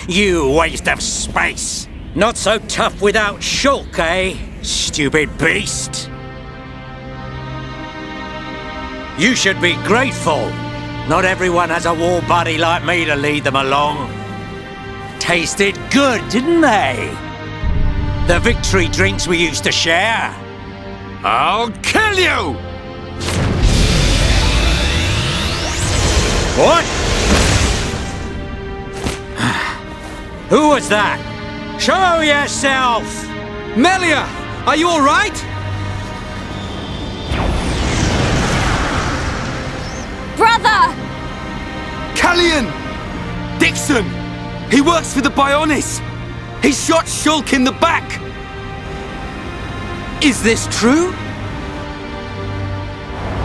You waste of space! Not so tough without shulk, eh? Stupid beast! You should be grateful. Not everyone has a war buddy like me to lead them along. Tasted good, didn't they? The victory drinks we used to share. I'll kill you! What? Who was that? Show yourself! Melia, are you all right? Brother! Callian! Dixon! He works for the Bionis! He shot Shulk in the back! Is this true?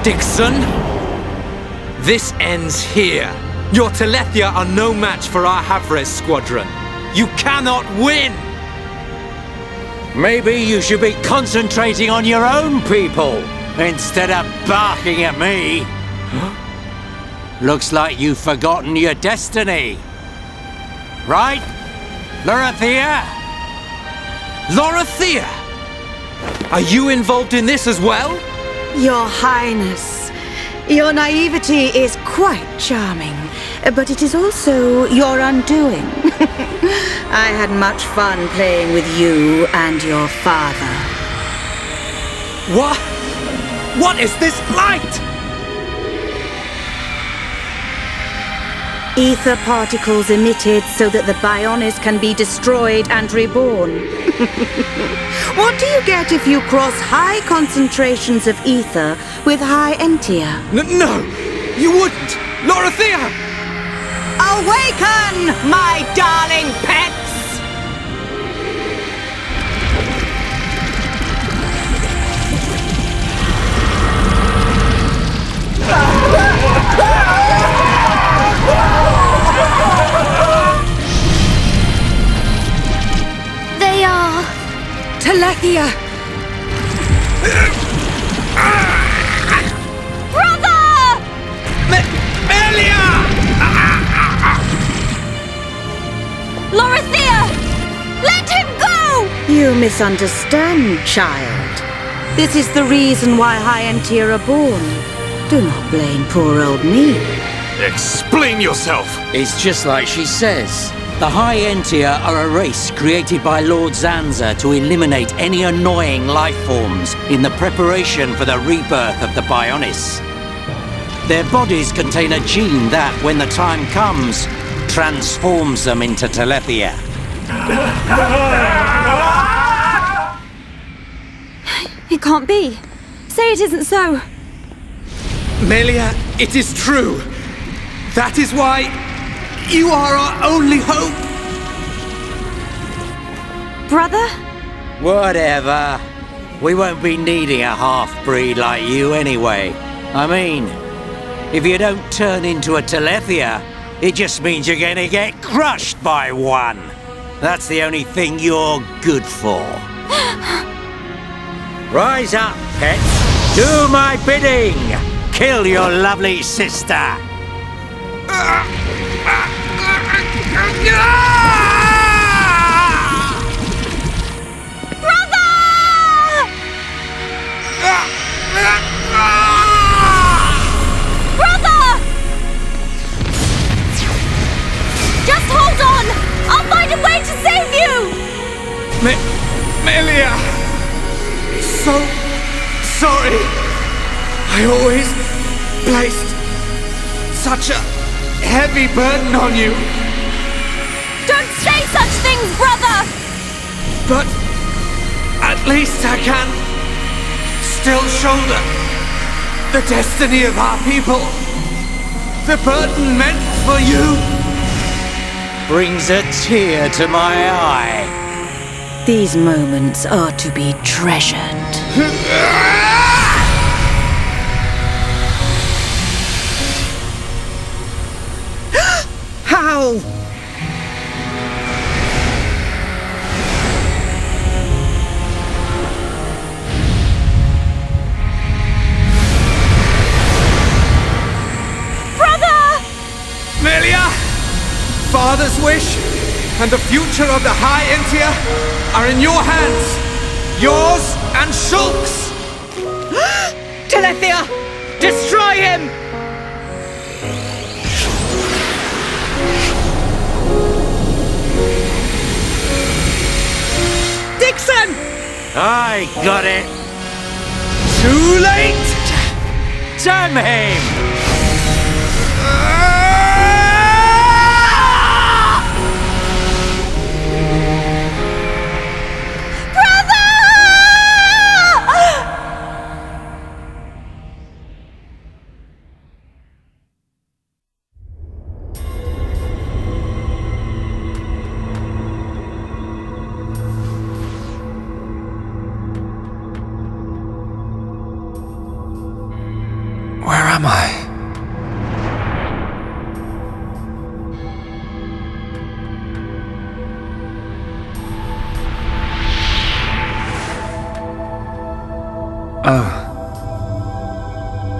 Dixon? This ends here. Your Telethia are no match for our Havres squadron. You cannot win! Maybe you should be concentrating on your own people instead of barking at me. Looks like you've forgotten your destiny. Right, Lorithia? Lorithia! Are you involved in this as well? Your Highness, your naivety is quite charming, but it is also your undoing. I had much fun playing with you and your father. What? What is this light? Ether particles emitted so that the Bionis can be destroyed and reborn. What do you get if you cross high concentrations of ether with High Entia? No! You wouldn't! Lorithia! Awaken, my darling pets! They are... Telethia! Brother! Melia! Lorithia! Let him go! You misunderstand, child. This is the reason why High Entia are born. Do not blame poor old me. Explain yourself! It's just like she says. The High Entia are a race created by Lord Zanza to eliminate any annoying life forms in the preparation for the rebirth of the Bionis. Their bodies contain a gene that, when the time comes, transforms them into Telethia. It can't be. Say it isn't so. Melia, it is true. That is why you are our only hope. Brother? Whatever. We won't be needing a half-breed like you anyway. I mean, if you don't turn into a Telethia, it just means you're gonna get crushed by one. That's the only thing you're good for. Rise up, pets. Do my bidding. Kill your lovely sister. Just hold on! I'll find a way to save you! Melia! So sorry. I always placed such a heavy burden on you. Don't say such things, brother! But at least I can still shoulder the destiny of our people. The burden meant for you brings a tear to my eye. These moments are to be treasured. How? Melia! father's wish and the future of the High Entia are in your hands. Yours and Shulk's! Telethia! Destroy him! Dixon! I got it! Too late! Damn him! Where am I? Oh.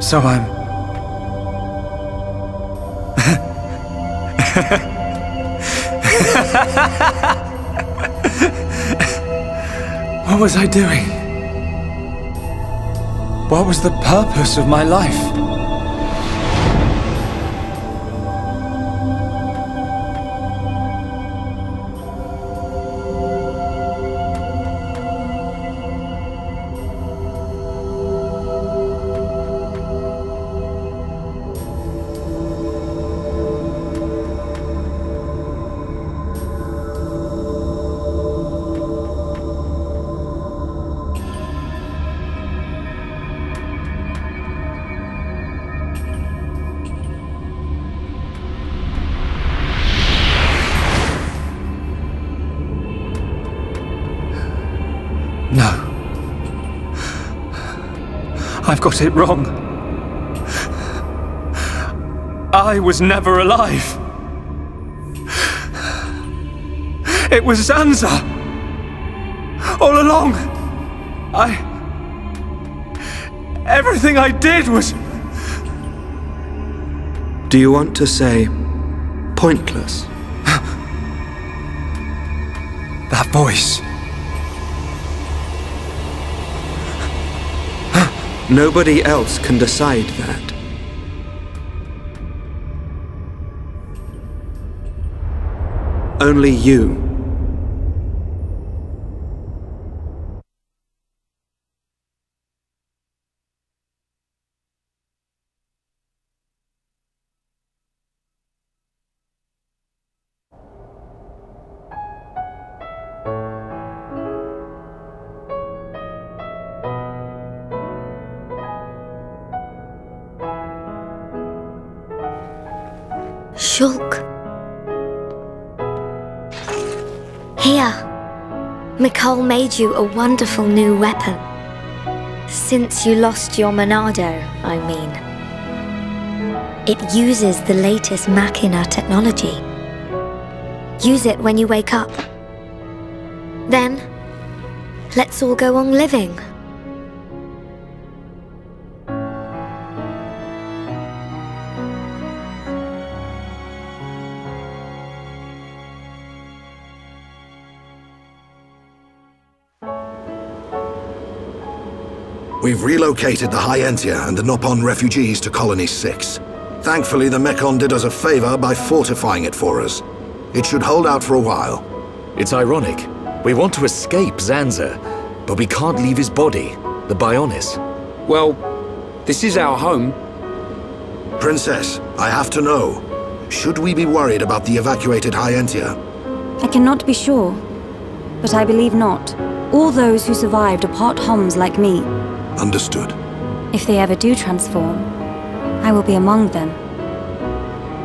So I'm... What was I doing? What was the purpose of my life? No. I've got it wrong. I was never alive. It was Zanza. All along. Everything I did was... Do you want to say pointless? That voice. Nobody else can decide that. Only you. Shulk. Here. Mikol made you a wonderful new weapon. Since you lost your Monado, I mean. It uses the latest Machina technology. Use it when you wake up. Then, let's all go on living. We've relocated the High Entia and the Nopon refugees to Colony 6. Thankfully, the Mechon did us a favor by fortifying it for us. It should hold out for a while. It's ironic. We want to escape Zanza, but we can't leave his body, the Bionis. Well, this is our home. Princess, I have to know. Should we be worried about the evacuated High Entia? I cannot be sure, but I believe not. All those who survived are part Homs like me. Understood. If they ever do transform, I will be among them.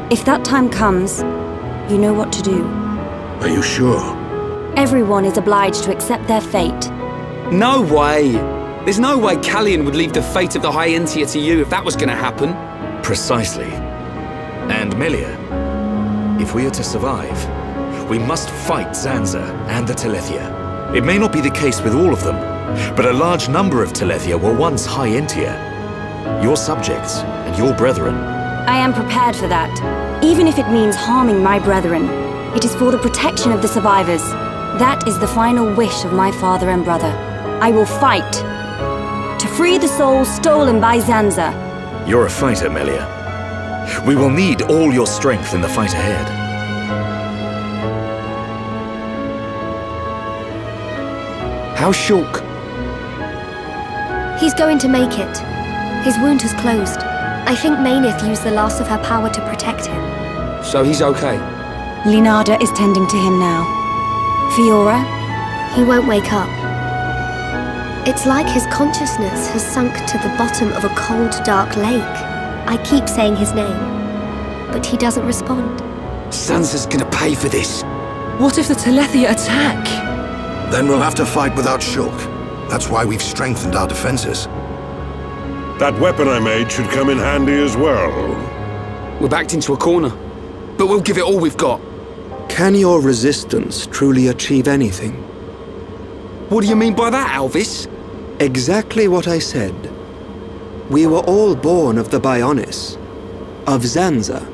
If that time comes, you know what to do. Are you sure? Everyone is obliged to accept their fate. No way! There's no way Callian would leave the fate of the High Entia to you if that was gonna happen. Precisely. And Melia, if we are to survive, we must fight Zanza and the Telethia. It may not be the case with all of them, but a large number of Telethia were once High Entia. Your subjects and your brethren. I am prepared for that, even if it means harming my brethren. It is for the protection of the survivors. That is the final wish of my father and brother. I will fight to free the souls stolen by Zanza. You're a fighter, Melia. We will need all your strength in the fight ahead. How's Shulk? He's going to make it. His wound has closed. I think Mainith used the last of her power to protect him. So he's okay? Linada is tending to him now. Fiora? He won't wake up. It's like his consciousness has sunk to the bottom of a cold, dark lake. I keep saying his name, but he doesn't respond. Zanza's gonna pay for this. What if the Telethia attack? Then we'll have to fight without Shulk. That's why we've strengthened our defenses. That weapon I made should come in handy as well. We're backed into a corner, but we'll give it all we've got. Can your resistance truly achieve anything? What do you mean by that, Alvis? Exactly what I said. We were all born of the Bionis, of Zanza.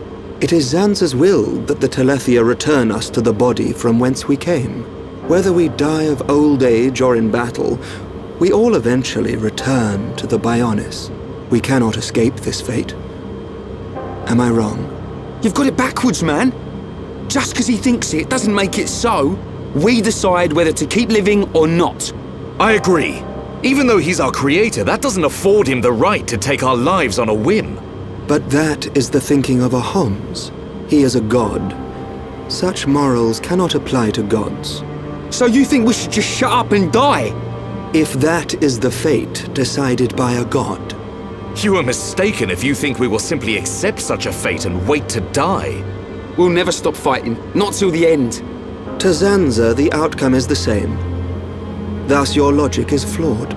It is Zanza's will that the Telethia return us to the body from whence we came. Whether we die of old age or in battle, we all eventually return to the Bionis. We cannot escape this fate. Am I wrong? You've got it backwards, man. Just because he thinks it doesn't make it so. We decide whether to keep living or not. I agree. Even though he's our creator, that doesn't afford him the right to take our lives on a whim. But that is the thinking of a Homs. He is a god. Such morals cannot apply to gods. So you think we should just shut up and die? If that is the fate decided by a god. You are mistaken if you think we will simply accept such a fate and wait to die. We'll never stop fighting, not till the end. To Zanza, the outcome is the same. Thus, your logic is flawed.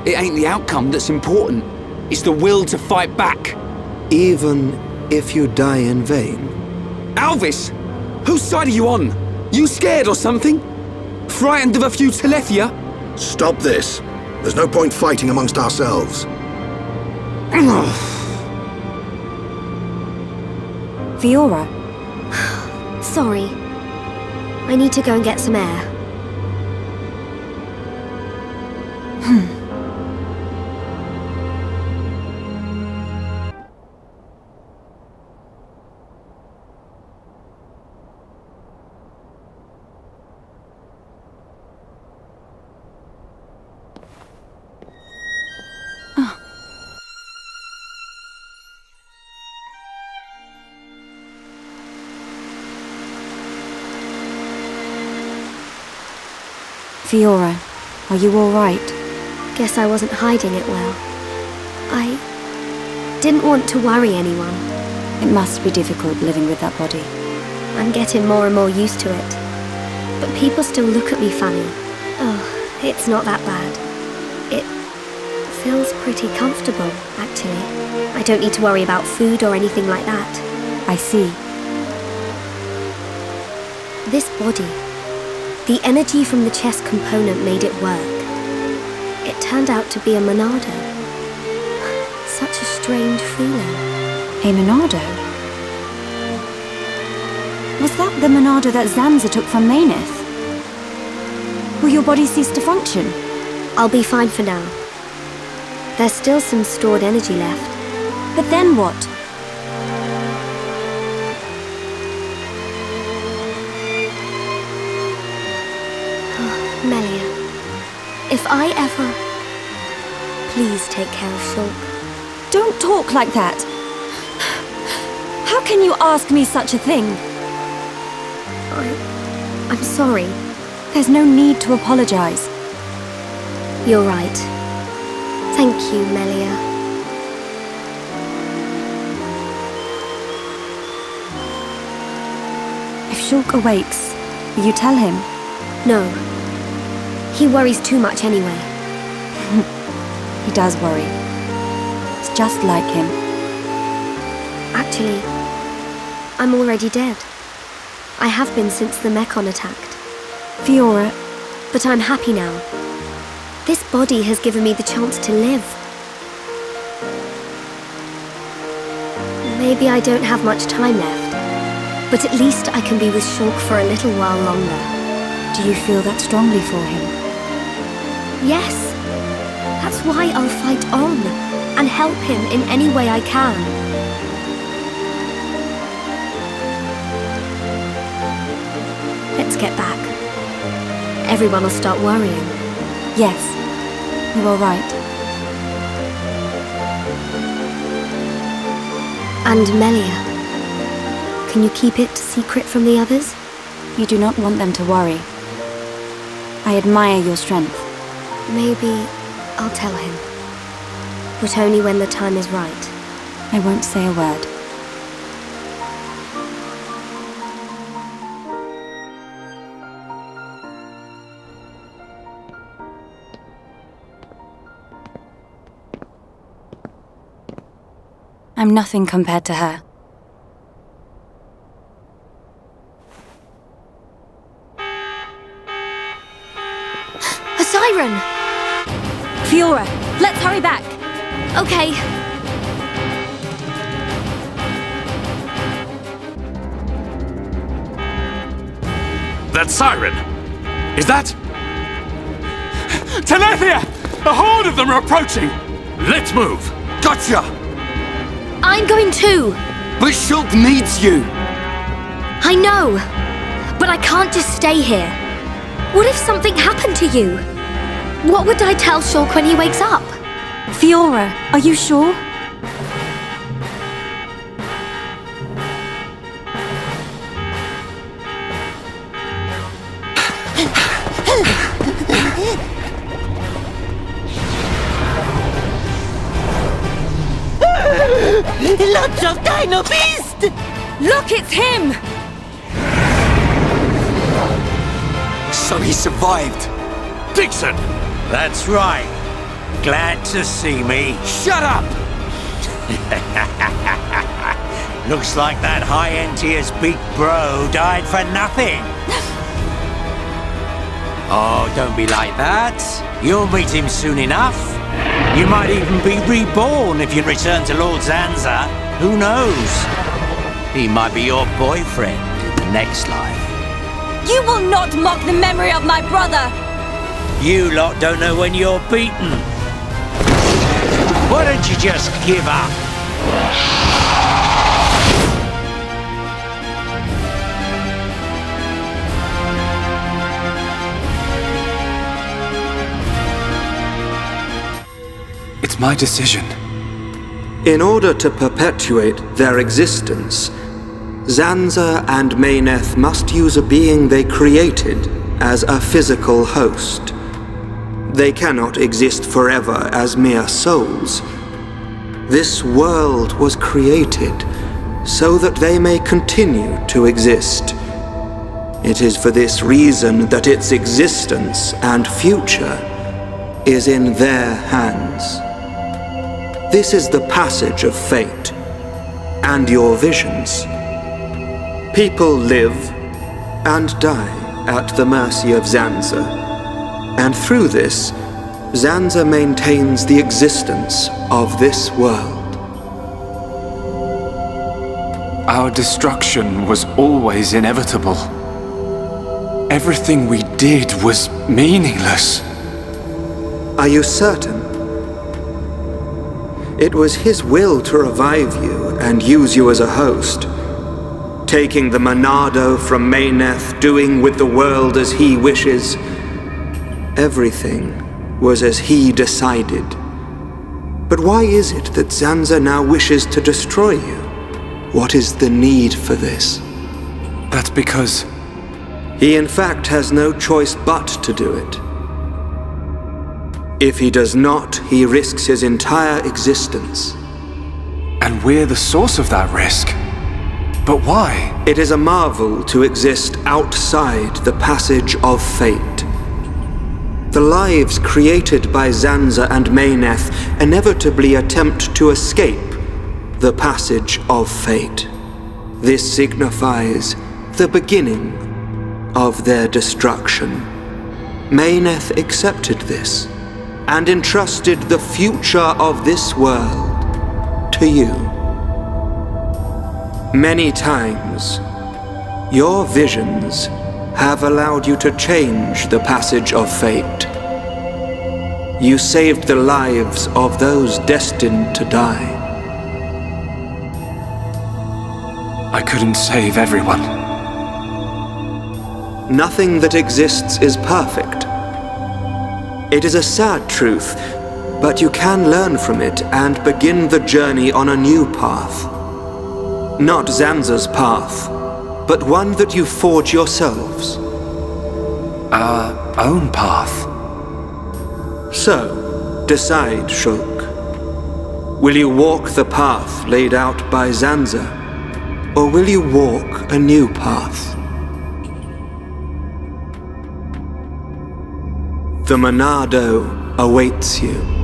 It ain't the outcome that's important. It's the will to fight back. Even if you die in vain. Alvis! Whose side are you on? You scared or something? Frightened of a few Telethia? Stop this. There's no point fighting amongst ourselves. Fiora? Sorry. I need to go and get some air. Fiora, are you all right? Guess I wasn't hiding it well. I didn't want to worry anyone. It must be difficult living with that body. I'm getting more and more used to it. But people still look at me funny. Oh, it's not that bad. It feels pretty comfortable, actually. I don't need to worry about food or anything like that. I see. This body, the energy from the chest component made it work. It turned out to be a Monado. Such a strange feeling. A Monado? Was that the Monado that Zanza took from Mainith? Will your body cease to function? I'll be fine for now. There's still some stored energy left. But then what? Melia, if I ever... Please take care of Shulk. Don't talk like that! How can you ask me such a thing? I'm sorry. There's no need to apologize. You're right. Thank you, Melia. If Shulk awakes, will you tell him? No. He worries too much anyway. He does worry. It's just like him. Actually, I'm already dead. I have been since the Mechon attacked. Fiora. But I'm happy now. This body has given me the chance to live. Maybe I don't have much time left, But at least I can be with Shulk for a little while longer. Do you feel that strongly for him? Yes. That's why I'll fight on and help him in any way I can. Let's get back. Everyone will start worrying. Yes, you are right. And Melia, can you keep it secret from the others? You do not want them to worry. I admire your strength. Maybe I'll tell him. But only when the time is right. I won't say a word. I'm nothing compared to her. A siren! Fiora, let's hurry back! Okay. That siren! Is that... Telethia! A horde of them are approaching! Let's move! Gotcha! I'm going too! But Shulk needs you! I know! But I can't just stay here. What if something happened to you? What would I tell Shulk when he wakes up? Fiora, are you sure? Lots of Dino Beast! Look, it's him! So he survived. Dixon! That's right. Glad to see me. Shut up! Looks like that High Entia's big bro died for nothing. Oh, don't be like that. You'll meet him soon enough. You might even be reborn if you return to Lord Zanza. Who knows? He might be your boyfriend in the next life. You will not mock the memory of my brother! You lot don't know when you're beaten. Why don't you just give up? It's my decision. In order to perpetuate their existence, Zanza and Mayneth must use a being they created as a physical host. They cannot exist forever as mere souls. This world was created so that they may continue to exist. It is for this reason that its existence and future is in their hands. This is the passage of fate, and your visions. People live and die at the mercy of Zanza, and through this, Zanza maintains the existence of this world. Our destruction was always inevitable. Everything we did was meaningless. Are you certain? It was his will to revive you and use you as a host. Taking the Monado from Mayneth, doing with the world as he wishes. Everything was as he decided. But why is it that Zanza now wishes to destroy you? What is the need for this? That's because... He in fact has no choice but to do it. If he does not, he risks his entire existence. And we're the source of that risk. But why? It is a marvel to exist outside the passage of fate. The lives created by Zanza and Mayneth inevitably attempt to escape the passage of fate. This signifies the beginning of their destruction. Mayneth accepted this and entrusted the future of this world to you. Many times, Your visions have allowed you to change the passage of fate. You saved the lives of those destined to die. I couldn't save everyone. Nothing that exists is perfect. It is a sad truth, but you can learn from it and begin the journey on a new path. Not Zanza's path, but one that you forge yourselves. Our own path. So, decide, Shulk. Will you walk the path laid out by Zanza, or will you walk a new path? The Monado awaits you.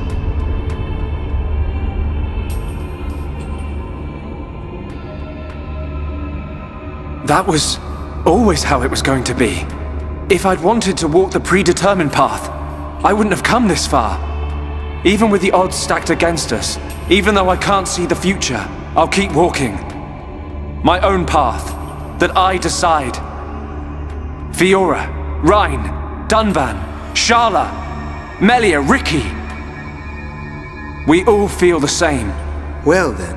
That was always how it was going to be. If I'd wanted to walk the predetermined path, I wouldn't have come this far. Even with the odds stacked against us, even though I can't see the future, I'll keep walking. My own path, that I decide. Fiora, Rhine, Dunvan, Sharla, Melia, Ricky. We all feel the same. Well then,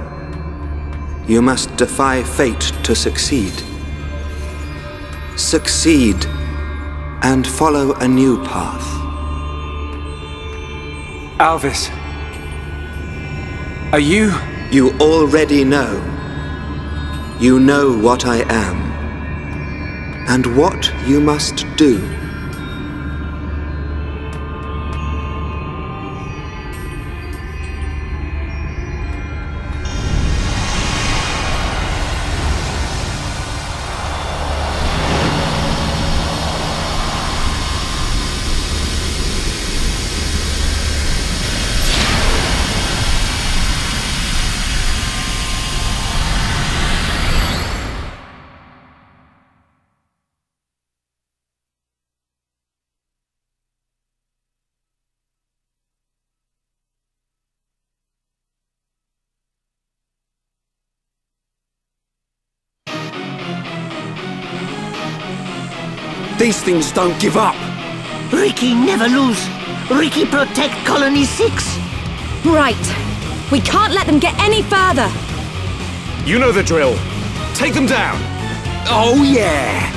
you must defy fate to succeed. Succeed, and follow a new path. Alvis, are you... You already know. You know what I am, and what you must do. These things don't give up. Ricky never lose. Ricky protect Colony 6. Right. We can't let them get any further. You know the drill. Take them down. Oh yeah!